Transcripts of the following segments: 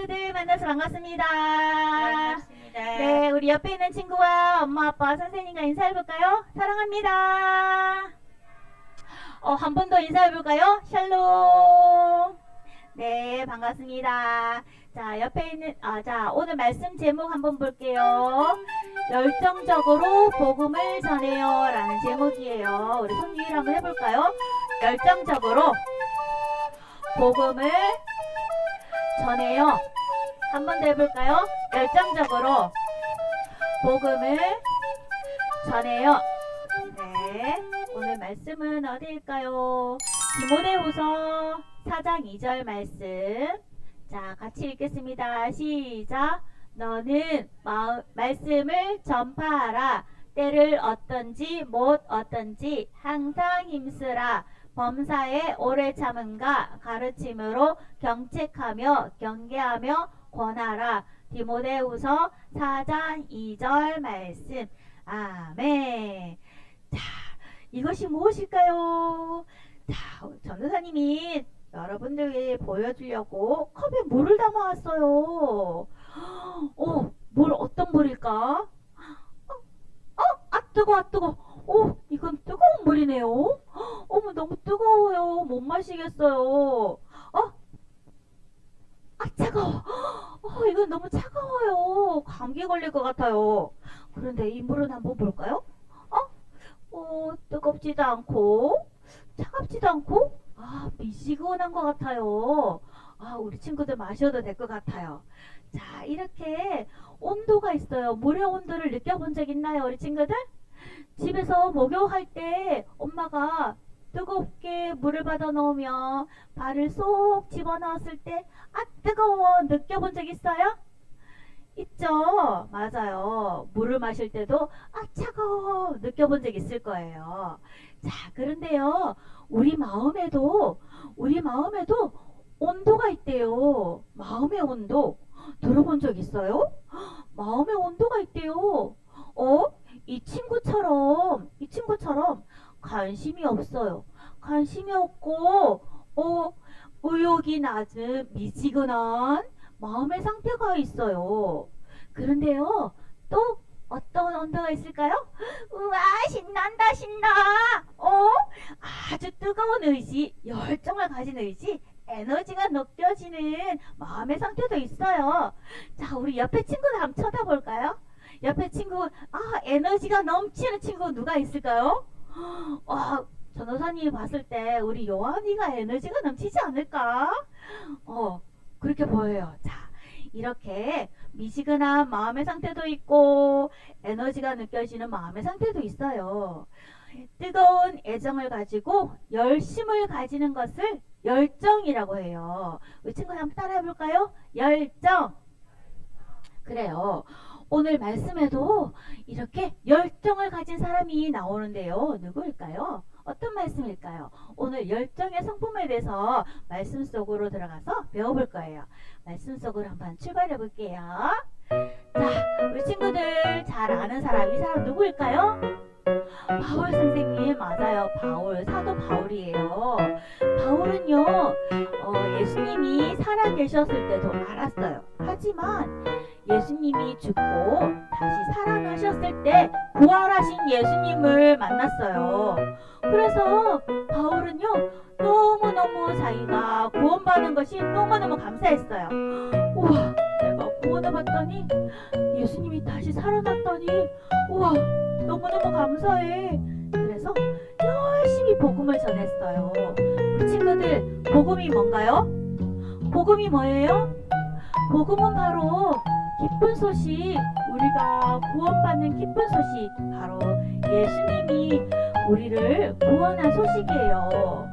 친구들 만나서 반갑습니다. 반갑습니다. 네, 우리 옆에 있는 친구와 엄마, 아빠, 선생님과 인사해볼까요? 사랑합니다. 한 번 더 인사해볼까요? 샬롬. 네, 반갑습니다. 자, 옆에 있는, 자, 오늘 말씀 제목 한번 볼게요. 열정적으로 복음을 전해요. 라는 제목이에요. 우리 손위를 한번 해볼까요? 열정적으로 복음을 전해요. 한 번 더 해볼까요? 열정적으로 복음을 전해요. 네, 오늘 말씀은 어디일까요? 디모데후서 4장 2절 말씀. 자, 같이 읽겠습니다. 시작. 너는 말씀을 전파하라. 때를 어떤지 못 어떤지 항상 힘쓰라. 범사에 오래 참음과 가르침으로 경책하며 경계하며 권하라. 디모데후서 4장 2절 말씀. 아멘. 자, 이것이 무엇일까요? 자, 전도사님이 여러분들에게 보여주려고 컵에 물을 담아왔어요. 물 어떤 물일까? 뜨거워, 뜨거워. 이건 뜨거운 물이네요. 어머, 너무 뜨거워요. 못 마시겠어요. 차가워. 이건 너무 차가워요. 감기 걸릴 것 같아요. 그런데 이 물은 한번 볼까요? 뜨겁지도 않고, 차갑지도 않고, 미지근한 것 같아요. 우리 친구들 마셔도 될 것 같아요. 자, 이렇게 온도가 있어요. 물의 온도를 느껴본 적 있나요, 우리 친구들? 집에서 목욕할 때 엄마가 뜨겁게 물을 받아 넣으면 발을 쏙 집어넣었을 때 뜨거워 느껴본 적 있어요? 있죠? 맞아요. 물을 마실 때도 차가워 느껴본 적 있을 거예요. 자, 그런데요, 우리 마음에도 온도가 있대요. 마음의 온도 들어본 적 있어요? 마음의 온도가 있대요. 이 친구처럼 관심이 없어요. 관심이 없고 의욕이 낮은 미지근한 마음의 상태가 있어요. 그런데요, 또 어떤 온도가 있을까요? 우와, 신난다, 신나. 아주 뜨거운 의지, 열정을 가진 의지, 에너지가 느껴지는 마음의 상태도 있어요. 자, 우리 옆에 친구들 한번 쳐다볼까요? 옆에 친구, 에너지가 넘치는 친구 누가 있을까요? 전도사님이 봤을 때 우리 요한이가 에너지가 넘치지 않을까? 그렇게 보여요. 자, 이렇게 미지근한 마음의 상태도 있고 에너지가 느껴지는 마음의 상태도 있어요. 뜨거운 애정을 가지고 열심을 가지는 것을 열정이라고 해요. 우리 친구들 한번 따라해 볼까요? 열정. 그래요. 오늘 말씀에도 이렇게 열정을 가진 사람이 나오는데요. 누구일까요? 어떤 말씀일까요? 오늘 열정의 성품에 대해서 말씀 속으로 들어가서 배워볼 거예요. 말씀 속으로 한번 출발해 볼게요. 자, 우리 친구들 잘 아는 사람, 이 사람 누구일까요? 바울 선생님. 맞아요. 바울, 사도 바울이에요. 바울은요, 예수님이 살아 계셨을 때도 알았어요. 하지만 예수님이 죽고 다시 살아나셨을 때 부활하신 예수님을 만났어요. 그래서 바울은요, 너무너무 자기가 구원받은 것이 너무너무 감사했어요. 우와, 내가 구원을 받더니 예수님이 다시 살아났더니 우와, 너무너무 감사해. 그래서 열심히 복음을 전했어요. 우리 친구들, 복음이 뭔가요? 복음이 뭐예요? 복음은 바로 기쁜 소식, 우리가 구원받는 기쁜 소식, 바로 예수님이 우리를 구원한 소식이에요.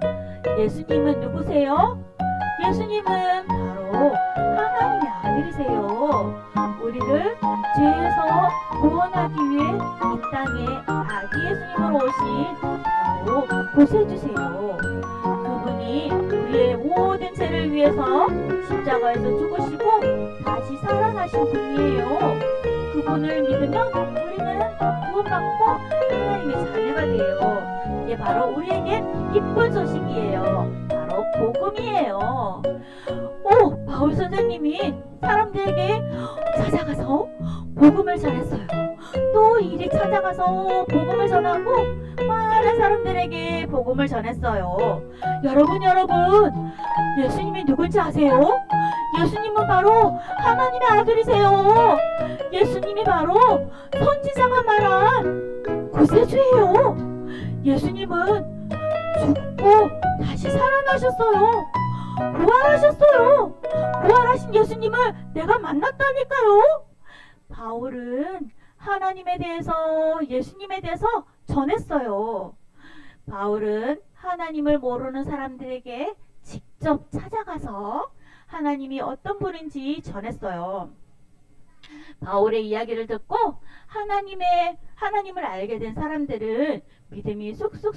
예수님은 누구세요? 예수님은 바로 하나님의 아들이세요. 우리를 죄에서 구원하기 위해 이 땅에 아기 예수님으로 오신 바로 구세주세요. 그분이 우리의 모든 죄를 위해서 십자가에서 죽으시고 다시 살아나신 분이에요. 그분을 믿으면 우리는 구원받고 하나님의 자녀가 돼요. 이게 바로 우리에게 기쁜 소식이에요. 바로 바로 복음이에요. 오, 바울 선생님이 사람들에게 찾아가서 복음을 전했어요. 또 이리 찾아가서 복음을 전하고 많은 사람들에게 복음을 전했어요. 여러분, 예수님이 누군지 아세요? 예수님은 바로 하나님의 아들이세요. 예수님이 바로 선지자가 말한 구세주예요. 예수님은 죽고 다시 살아나셨어요. 부활하셨어요. 부활하신 예수님을 내가 만났다니까요. 바울은 하나님에 대해서, 예수님에 대해서 전했어요. 바울은 하나님을 모르는 사람들에게 직접 찾아가서 하나님이 어떤 분인지 전했어요. 바울의 이야기를 듣고 하나님을 알게 된 사람들은 믿음이 쑥쑥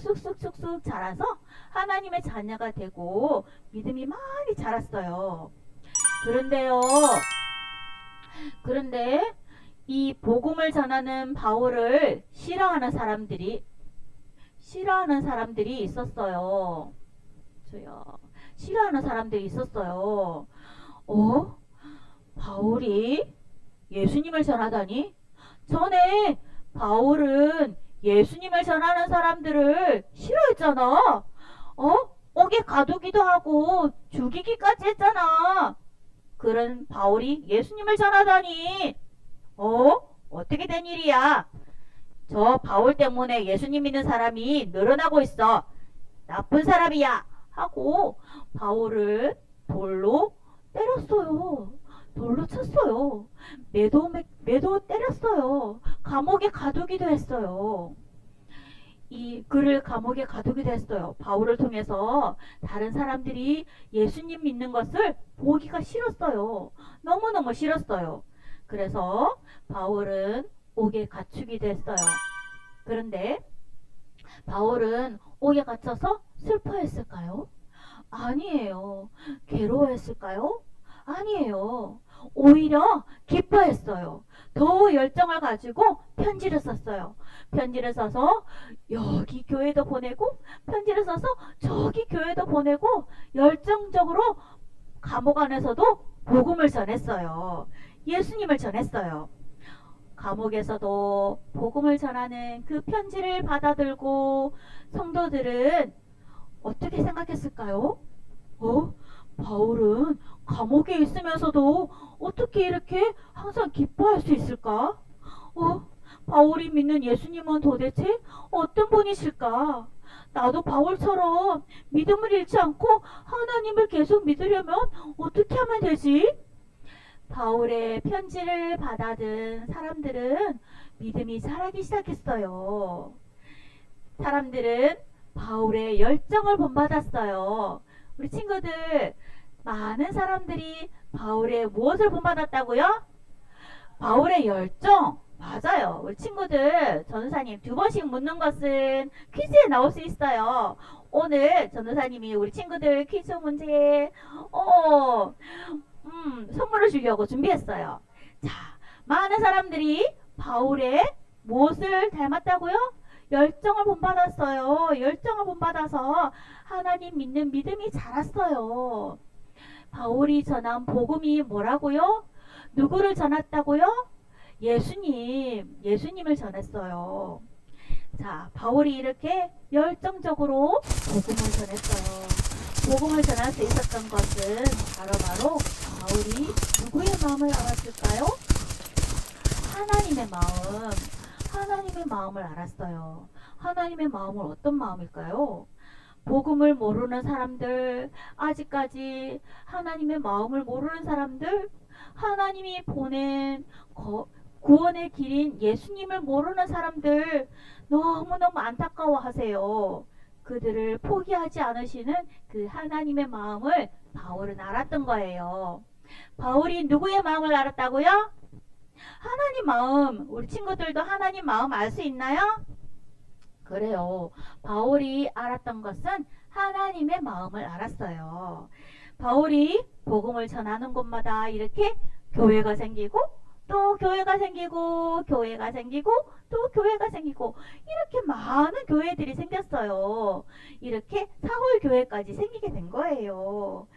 자라서 하나님의 자녀가 되고 믿음이 많이 자랐어요. 그런데 이 복음을 전하는 바울을 싫어하는 사람들이 있었어요. 싫어하는 사람들이 있었어요. 바울이 예수님을 전하다니? 전에 바울은 예수님을 전하는 사람들을 싫어했잖아. 옥에 가두기도 하고 죽이기까지 했잖아. 그런 바울이 예수님을 전하다니? 어떻게 된 일이야? 저 바울 때문에 예수님 믿는 사람이 늘어나고 있어. 나쁜 사람이야. 하고 바울을 돌로 때렸어요. 돌로 쳤어요. 매도 때렸어요. 감옥에 가두기도 했어요. 그를 감옥에 가두기도 했어요. 바울을 통해서 다른 사람들이 예수님 믿는 것을 보기가 싫었어요. 너무너무 싫었어요. 그래서 바울은 옥에 갇히기도 했어요. 그런데 바울은 옥에 갇혀서 슬퍼했을까요? 아니에요. 괴로워했을까요? 아니에요. 오히려 기뻐했어요. 더 열정을 가지고 편지를 썼어요. 편지를 써서 여기 교회도 보내고, 편지를 써서 저기 교회도 보내고, 열정적으로 감옥 안에서도 복음을 전했어요. 예수님을 전했어요. 감옥에서도 복음을 전하는 그 편지를 받아들고 성도들은 어떻게 생각했을까요? 바울은 감옥에 있으면서도 어떻게 이렇게 항상 기뻐할 수 있을까? 바울이 믿는 예수님은 도대체 어떤 분이실까? 나도 바울처럼 믿음을 잃지 않고 하나님을 계속 믿으려면 어떻게 하면 되지? 바울의 편지를 받아든 사람들은 믿음이 자라기 시작했어요. 사람들은 바울의 열정을 본받았어요. 우리 친구들, 많은 사람들이 바울의 무엇을 본받았다고요? 바울의 열정. 맞아요. 우리 친구들, 전도사님 2번씩 묻는 것은 퀴즈에 나올 수 있어요. 오늘 전도사님이 우리 친구들 퀴즈 문제 선물을 주려고 준비했어요. 자, 많은 사람들이 바울의 무엇을 닮았다고요? 열정을 본받았어요. 열정을 본받아서 하나님 믿는 믿음이 자랐어요. 바울이 전한 복음이 뭐라고요? 누구를 전했다고요? 예수님을 전했어요. 자, 바울이 이렇게 열정적으로 복음을 전했어요. 복음을 전할 수 있었던 것은 바로 바울이 누구의 마음을 알았을까요? 하나님의 마음을 알았어요. 하나님의 마음은 어떤 마음일까요? 복음을 모르는 사람들, 아직까지 하나님의 마음을 모르는 사람들, 하나님이 보낸 구원의 길인 예수님을 모르는 사람들 너무너무 안타까워하세요. 그들을 포기하지 않으시는 그 하나님의 마음을 바울은 알았던 거예요. 바울이 누구의 마음을 알았다고요? 하나님 마음. 우리 친구들도 하나님 마음 알 수 있나요? 그래요. 바울이 알았던 것은 하나님의 마음을 알았어요. 바울이 복음을 전하는 곳마다 이렇게 교회가 생기고 또 교회가 생기고 교회가 생기고 또 교회가 생기고 이렇게 많은 교회들이 생겼어요. 이렇게 사홀 교회까지 생기게 된 거예요.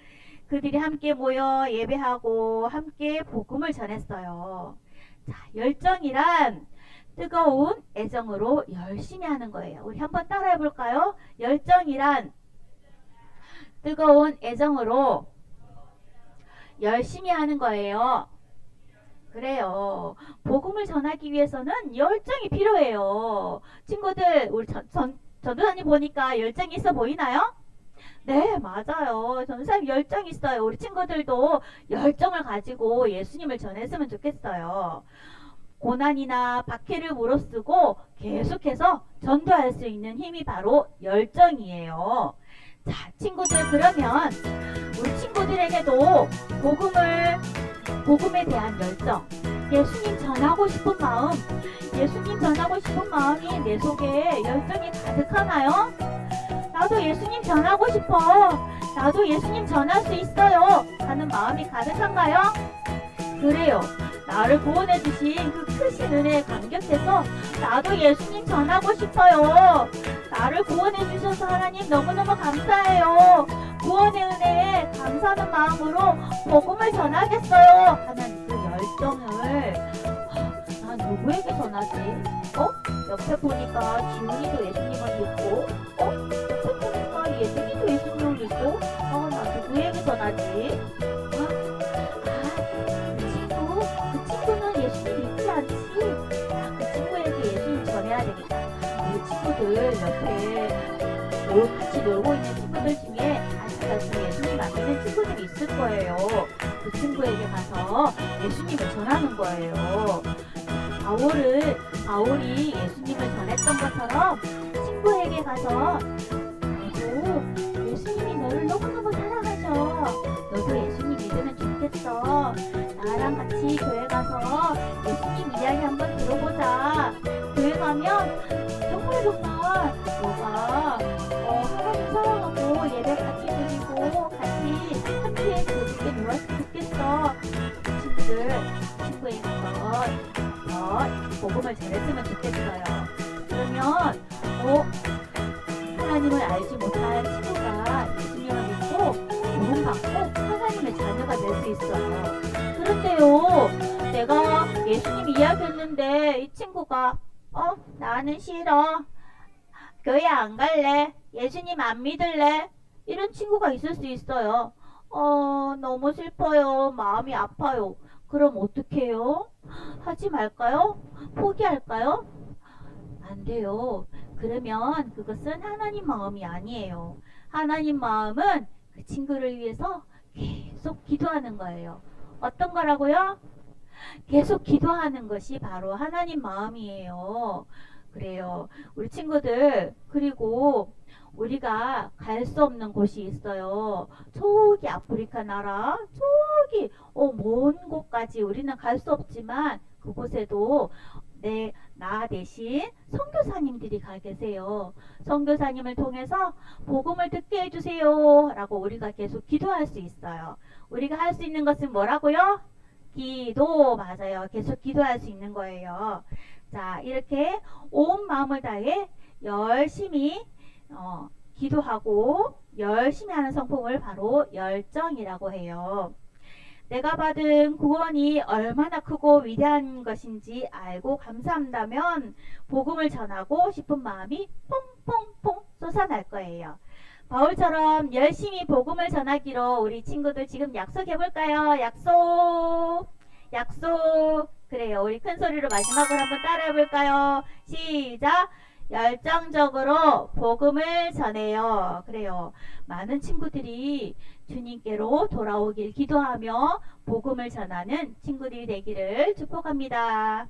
그들이 함께 모여 예배하고 함께 복음을 전했어요. 자, 열정이란 뜨거운 애정으로 열심히 하는 거예요. 우리 한번 따라해 볼까요? 열정이란 뜨거운 애정으로 열심히 하는 거예요. 그래요. 복음을 전하기 위해서는 열정이 필요해요. 친구들, 우리 전도사님 보니까 열정이 있어 보이나요? 네, 맞아요. 전도사님 열정 있어요. 우리 친구들도 열정을 가지고 예수님을 전했으면 좋겠어요. 고난이나 박해를 무릅쓰고 계속해서 전도할 수 있는 힘이 바로 열정이에요. 자, 친구들, 그러면 우리 친구들에게도 복음에 대한 열정, 예수님 전하고 싶은 마음, 예수님 전하고 싶은 마음이 내 속에 열정이 가득하나요? 나도 예수님 전하고 싶어. 나도 예수님 전할 수 있어요. 하는 마음이 가득한가요? 그래요. 나를 구원해 주신 그 크신 은혜에 감격해서 나도 예수님 전하고 싶어요. 나를 구원해 주셔서 하나님 너무너무 감사해요. 구원의 은혜에 감사하는 마음으로 복음을 전하겠어요. 하는 그 열정을 난 누구에게 전하지? 옆에 보니까 지훈이도 예수님을 믿고 옆에 보니까 예준이도 예수님을 믿고 나 누구에게 전하지? 그 친구는 예수님 믿지 않지? 그 친구에게 예수님 전해야 되겠다. 우리 친구들 옆에 같이 놀고 있는 친구들 중에 아직까지 예수님 안 믿는 친구들이 있을 거예요. 그 친구에게 가서 예수님을 전하는 거예요. 바울이 예수님을 전했던 것처럼 친구에게 가서 나도 예수님이 너를 너무너무 사랑하셔. 너도 예수님 믿으면 좋겠어. 나랑 같이 교회 가서 예수님 이야기 한번 들어보자. 교회 가면 정말 너가 하나님 사랑하고 예배 같이 드리고 같이 함께 그렇게 놀았으면 좋겠어. 친구에게 복음을 전했으면 좋겠어요. 그러면 하나님을 알지 못한 친구가 예수님을 믿고 구원받고 하나님의 자녀가 될 수 있어요. 그런데요, 내가 예수님 이야기했는데 이 친구가 나는 싫어. 교회 안 갈래. 예수님 안 믿을래. 이런 친구가 있을 수 있어요. 너무 슬퍼요. 마음이 아파요. 그럼 어떡해요? 하지 말까요? 포기할까요? 안 돼요. 그러면 그것은 하나님 마음이 아니에요. 하나님 마음은 그 친구를 위해서 계속 기도하는 거예요. 어떤 거라고요? 계속 기도하는 것이 바로 하나님 마음이에요. 그래요. 우리 친구들, 그리고 우리가 갈 수 없는 곳이 있어요. 저기 아프리카 나라, 저기 먼 곳까지 우리는 갈 수 없지만 그곳에도 나 대신 선교사님들이 가 계세요. 선교사님을 통해서 복음을 듣게 해주세요 라고 우리가 계속 기도할 수 있어요. 우리가 할 수 있는 것은 뭐라고요? 기도. 맞아요. 계속 기도할 수 있는 거예요. 자, 이렇게 온 마음을 다해 열심히 기도하고 열심히 하는 성품을 바로 열정이라고 해요. 내가 받은 구원이 얼마나 크고 위대한 것인지 알고 감사한다면 복음을 전하고 싶은 마음이 퐁퐁퐁 솟아날 거예요. 바울처럼 열심히 복음을 전하기로 우리 친구들 지금 약속해볼까요? 약속. 그래요. 우리 큰 소리로 마지막으로 한번 따라해볼까요? 시작. 열정적으로 복음을 전해요. 그래요. 많은 친구들이 주님께로 돌아오길 기도하며 복음을 전하는 친구들이 되기를 축복합니다.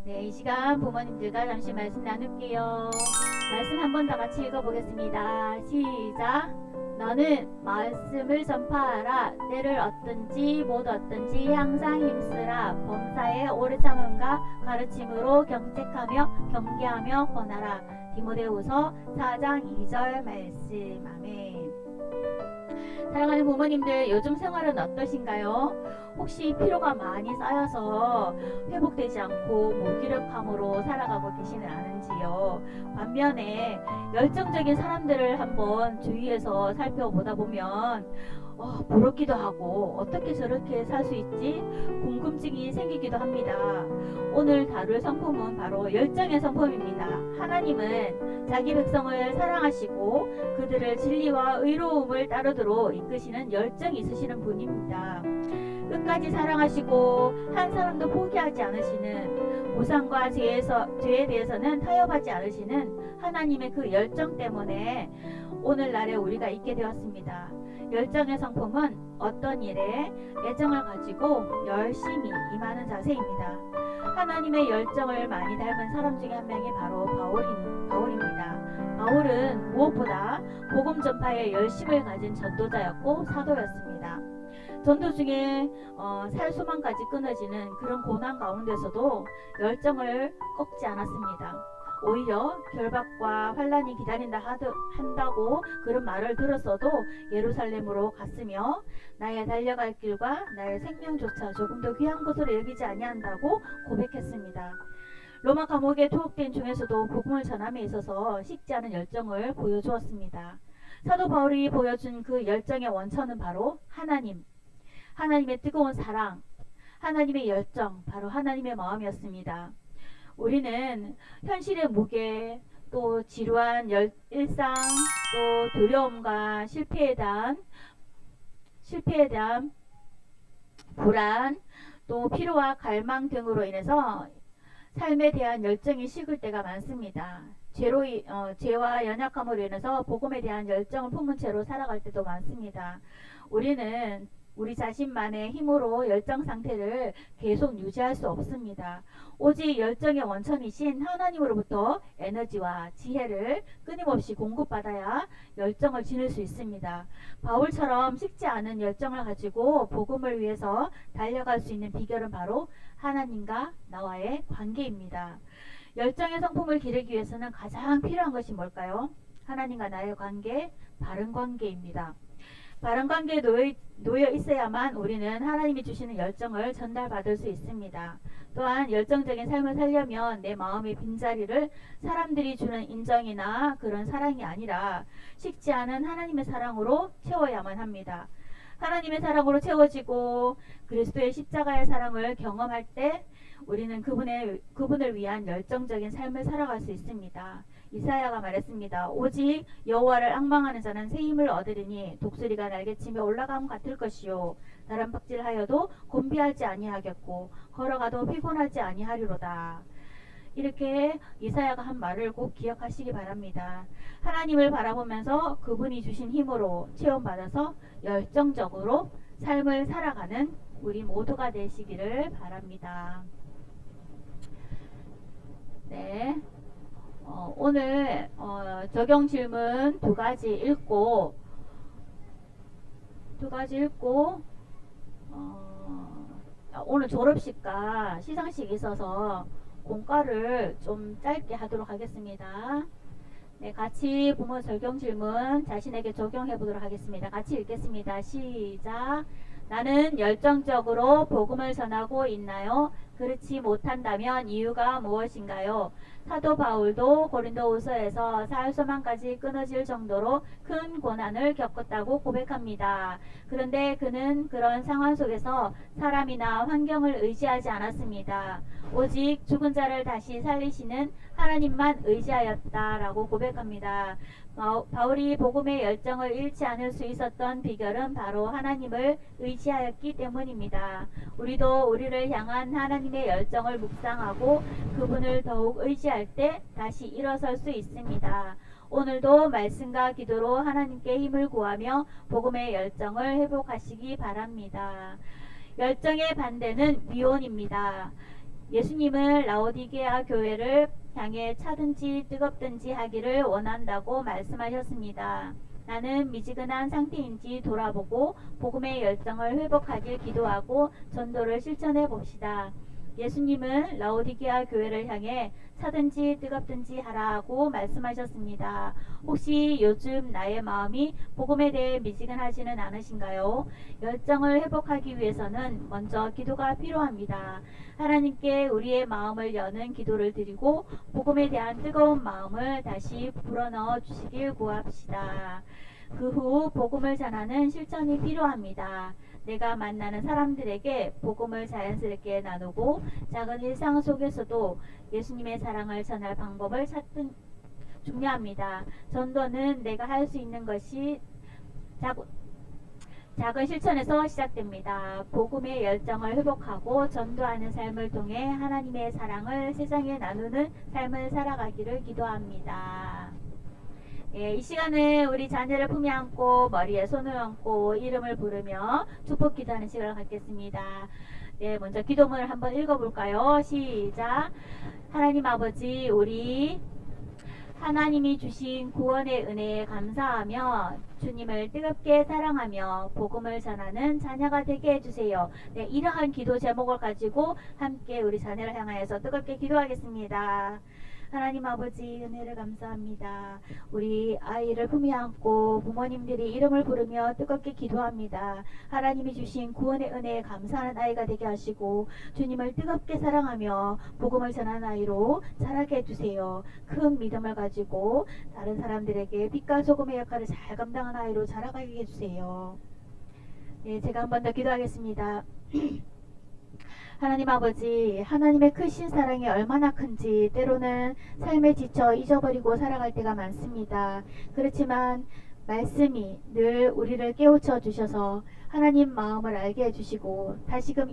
네, 이 시간 부모님들과 잠시 말씀 나눌게요. 말씀 한 번 더 같이 읽어보겠습니다. 시작. 너는 말씀을 전파하라. 때를 얻든지 못 얻든지 항상 힘쓰라. 범사에 오래 참음과 가르침으로 경책하며 경계하며 권하라. 디모데후서 4장 2절 말씀. 아멘. 사랑하는 부모님들, 요즘 생활은 어떠신가요? 혹시 피로가 많이 쌓여서 회복되지 않고 무기력함으로 살아가고 계시는 않은지요? 반면에 열정적인 사람들을 한번 주위에서 살펴보다 보면 부럽기도 하고 어떻게 저렇게 살 수 있지? 궁금증이 생기기도 합니다. 오늘 다룰 성품은 바로 열정의 성품입니다. 하나님은 자기 백성을 사랑하시고 그들을 진리와 의로움을 따르도록 이끄시는 열정이 있으시는 분입니다. 끝까지 사랑하시고 한 사람도 포기하지 않으시는, 보상과 죄에 대해서는 타협하지 않으시는 하나님의 그 열정 때문에 오늘날에 우리가 있게 되었습니다. 열정의 성품은 어떤 일에 애정을 가지고 열심히 임하는 자세입니다. 하나님의 열정을 많이 닮은 사람 중에 한 명이 바로 바울입니다. 바울은 무엇보다 복음 전파에 열심을 가진 전도자였고 사도였습니다. 전도 중에 살수만까지 끊어지는 그런 고난 가운데서도 열정을 꺾지 않았습니다. 오히려 결박과 환란이 기다린다 한다고 그런 말을 들었어도 예루살렘으로 갔으며 나의 달려갈 길과 나의 생명조차 조금 더 귀한 것으로 여기지 아니한다고 고백했습니다. 로마 감옥에 투옥된 중에서도 복음을 전함에 있어서 식지 않은 열정을 보여주었습니다. 사도 바울이 보여준 그 열정의 원천은 바로 하나님의 뜨거운 사랑, 하나님의 열정, 바로 하나님의 마음이었습니다. 우리는 현실의 무게, 또 지루한 일상, 또 두려움과 실패에 대한 불안, 또 피로와 갈망 등으로 인해서 삶에 대한 열정이 식을 때가 많습니다. 죄와 연약함으로 인해서 복음에 대한 열정을 품은 채로 살아갈 때도 많습니다. 우리는 우리 자신만의 힘으로 열정 상태를 계속 유지할 수 없습니다. 오직 열정의 원천이신 하나님으로부터 에너지와 지혜를 끊임없이 공급받아야 열정을 지닐 수 있습니다. 바울처럼 식지 않은 열정을 가지고 복음을 위해서 달려갈 수 있는 비결은 바로 하나님과 나와의 관계입니다. 열정의 성품을 기르기 위해서는 가장 필요한 것이 뭘까요? 하나님과 나의 관계, 바른 관계입니다. 바른 관계에 놓여 있어야만 우리는 하나님이 주시는 열정을 전달받을 수 있습니다. 또한 열정적인 삶을 살려면 내 마음의 빈자리를 사람들이 주는 인정이나 그런 사랑이 아니라 식지 않은 하나님의 사랑으로 채워야만 합니다. 하나님의 사랑으로 채워지고 그리스도의 십자가의 사랑을 경험할 때 우리는 그분을 위한 열정적인 삶을 살아갈 수 있습니다. 이사야가 말했습니다. 오직 여호와를 앙망하는 자는 새 힘을 얻으리니 독수리가 날개치며 올라감 같을 것이요 다람박질하여도 곤비하지 아니하겠고 걸어가도 피곤하지 아니하리로다. 이렇게 이사야가 한 말을 꼭 기억하시기 바랍니다. 하나님을 바라보면서 그분이 주신 힘으로 체험받아서 열정적으로 삶을 살아가는 우리 모두가 되시기를 바랍니다. 네. 오늘 적용 질문 두 가지 읽고 오늘 졸업식과 시상식이 있어서 공과를 좀 짧게 하도록 하겠습니다. 네, 같이 부모 적용 질문 자신에게 적용해 보도록 하겠습니다. 같이 읽겠습니다. 시작. 나는 열정적으로 복음을 전하고 있나요? 그렇지 못한다면 이유가 무엇인가요? 사도 바울도 고린도후서에서 사흘 소망까지 끊어질 정도로 큰 고난을 겪었다고 고백합니다. 그런데 그는 그런 상황 속에서 사람이나 환경을 의지하지 않았습니다. 오직 죽은 자를 다시 살리시는 하나님만 의지하였다라고 고백합니다. 바울이 복음의 열정을 잃지 않을 수 있었던 비결은 바로 하나님을 의지하였기 때문입니다. 우리도 우리를 향한 하나님의 열정을 묵상하고 그분을 더욱 의지할 때 다시 일어설 수 있습니다. 오늘도 말씀과 기도로 하나님께 힘을 구하며 복음의 열정을 회복하시기 바랍니다. 열정의 반대는 미온입니다. 예수님은 라오디게아 교회를 향해 차든지 뜨겁든지 하기를 원한다고 말씀하셨습니다. 나는 미지근한 상태인지 돌아보고 복음의 열정을 회복하길 기도하고 전도를 실천해 봅시다. 예수님은 라오디게아 교회를 향해 차든지 뜨겁든지 하라고 말씀하셨습니다. 혹시 요즘 나의 마음이 복음에 대해 미지근하지는 않으신가요? 열정을 회복하기 위해서는 먼저 기도가 필요합니다. 하나님께 우리의 마음을 여는 기도를 드리고 복음에 대한 뜨거운 마음을 다시 불어넣어 주시길 구합시다. 그 후 복음을 전하는 실천이 필요합니다. 내가 만나는 사람들에게 복음을 자연스럽게 나누고 작은 일상 속에서도 예수님의 사랑을 전할 방법을 찾는 중요합니다. 전도는 내가 할 수 있는 것이 작은 실천에서 시작됩니다. 복음의 열정을 회복하고 전도하는 삶을 통해 하나님의 사랑을 세상에 나누는 삶을 살아가기를 기도합니다. 예, 이 시간은 우리 자녀를 품에 안고 머리에 손을 얹고 이름을 부르며 축복 기도하는 시간을 갖겠습니다. 네, 먼저 기도문을 한번 읽어볼까요? 시작. 하나님 아버지, 우리 하나님이 주신 구원의 은혜에 감사하며 주님을 뜨겁게 사랑하며 복음을 전하는 자녀가 되게 해주세요. 네, 이러한 기도 제목을 가지고 함께 우리 자녀를 향하여서 뜨겁게 기도하겠습니다. 하나님 아버지, 은혜를 감사합니다. 우리 아이를 품에 안고 부모님들이 이름을 부르며 뜨겁게 기도합니다. 하나님이 주신 구원의 은혜에 감사하는 아이가 되게 하시고 주님을 뜨겁게 사랑하며 복음을 전하는 아이로 자라게 해주세요. 큰 믿음을 가지고 다른 사람들에게 빛과 소금의 역할을 잘 감당하는 아이로 자라가게 해주세요. 네, 제가 한 번 더 기도하겠습니다. 하나님 아버지, 하나님의 크신 사랑이 얼마나 큰지 때로는 삶에 지쳐 잊어버리고 살아갈 때가 많습니다. 그렇지만 말씀이 늘 우리를 깨우쳐 주셔서 하나님 마음을 알게 해주시고 다시금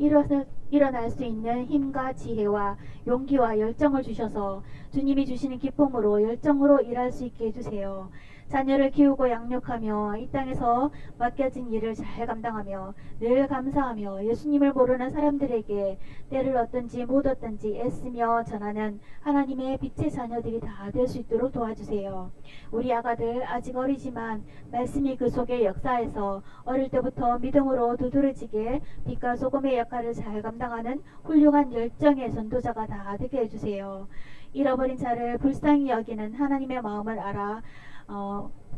일어날 수 있는 힘과 지혜와 용기와 열정을 주셔서 주님이 주시는 기쁨으로 열정으로 일할 수 있게 해주세요. 자녀를 키우고 양육하며 이 땅에서 맡겨진 일을 잘 감당하며 늘 감사하며 예수님을 모르는 사람들에게 때를 얻든지 못 얻든지 애쓰며 전하는 하나님의 빛의 자녀들이 다 될 수 있도록 도와주세요. 우리 아가들 아직 어리지만 말씀이 그 속에 역사해서 어릴 때부터 믿음으로 두드러지게 빛과 소금의 역할을 잘 감당하는 훌륭한 열정의 전도자가 다 되게 해주세요. 잃어버린 자를 불쌍히 여기는 하나님의 마음을 알아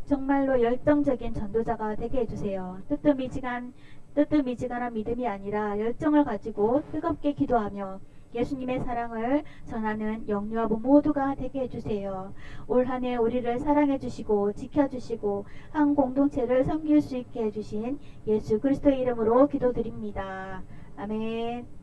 정말로 열정적인 전도자가 되게 해주세요. 뜨뜻미지근한 믿음이 아니라 열정을 가지고 뜨겁게 기도하며 예수님의 사랑을 전하는 영유아부 모두가 되게 해주세요. 올 한 해 우리를 사랑해 주시고 지켜주시고 한 공동체를 섬길 수 있게 해주신 예수 그리스도의 이름으로 기도드립니다. 아멘.